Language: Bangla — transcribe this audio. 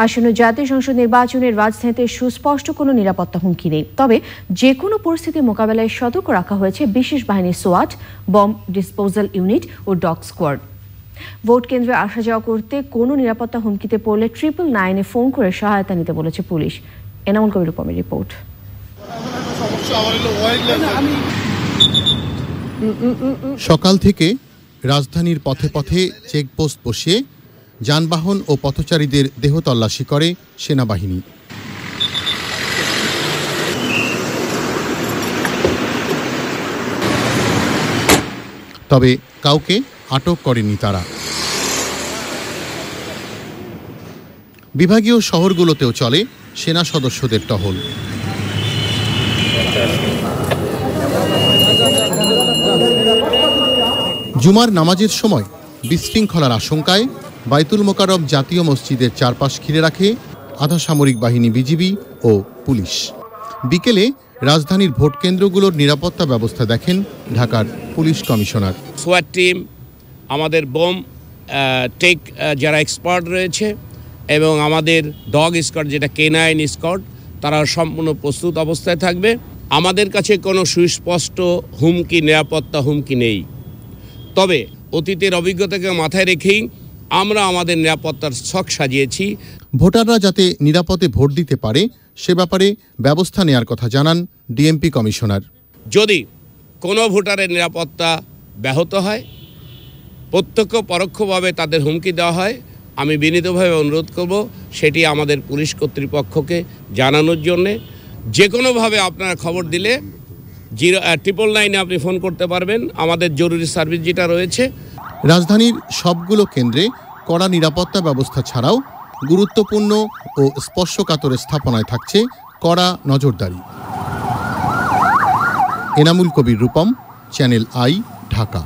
আসন্ন জাতীয় সংসদ নির্বাচনের রাজধানীতে সুস্পষ্ট কোনো নিরাপত্তা হুমকি নেই, তবে যে কোনো পরিস্থিতি মোকাবেলায় সতর্ক রাখা হয়েছে বিশেষ বাহিনী সোয়াট, বম্ব ডিসপোজাল ইউনিট ও ডগ স্কোয়াড। ভোট কেন্দ্রে আসা যাওয়া করতে কোনো নিরাপত্তা হুমকিতে পড়লে 999-এ ফোন করে সহায়তা নিতে বলেছে পুলিশ। এনামুল কবির রূপমের রিপোর্ট। সকাল থেকে রাজধানীর পথে পথে চেকপোস্ট বসিয়ে যানবাহন ও পথচারীদের দেহ তল্লাশি করে সেনাবাহিনী। তবে কাউকে আটক করেনি তারা। বিভাগীয় শহরগুলোতেও চলে সেনা সদস্যদের টহল। জুমার নামাজের সময় বিশৃঙ্খলার আশঙ্কায় বাইতুল মোকাররম জাতীয় মসজিদের চারপাশ ঘিরে রাখে আধা সামরিক বাহিনী বিজিবি ও পুলিশ। বিকেলে রাজধানীর ভোট কেন্দ্রগুলোর নিরাপত্তা ব্যবস্থা দেখেন ঢাকার পুলিশ কমিশনার। সোয়াট টিম, আমাদের বোম টেক যারা এক্সপার্ট রয়েছে এবং আমাদের ডগ স্কোয়াড যেটা K9 স্কোয়াড, তারা সম্পূর্ণ প্রস্তুত অবস্থায় থাকবে। আমাদের কাছে কোনো সুস্পষ্ট নিরাপত্তা হুমকি নেই, তবে অতীতের অভিজ্ঞতাকে মাথায় রেখেই আমরা আমাদের নিরাপত্তার ছক সাজিয়েছি। ভোটাররা যাতে নিরাপদে ভোট দিতে পারে সে ব্যাপারে ব্যবস্থা নেওয়ার কথা জানান ডিএমপি কমিশনার। যদি কোনো ভোটারের নিরাপত্তা ব্যাহত হয়, প্রত্যক্ষ পরোক্ষভাবে তাদের হুমকি দেওয়া হয়, আমি বিনীতভাবে অনুরোধ করব সেটি আমাদের পুলিশ কর্তৃপক্ষকে জানানোর জন্যে। যে কোনোভাবে আপনারা খবর দিলে 999-এ আপনি ফোন করতে পারবেন, আমাদের জরুরি সার্ভিস যেটা রয়েছে। রাজধানীর সবগুলো কেন্দ্রে কড়া নিরাপত্তা ব্যবস্থা ছাড়াও গুরুত্বপূর্ণ ও স্পর্শকাতর স্থাপনায় থাকছে কড়া নজরদারি। Enamul Kabir Rupam, channel I, Dhaka.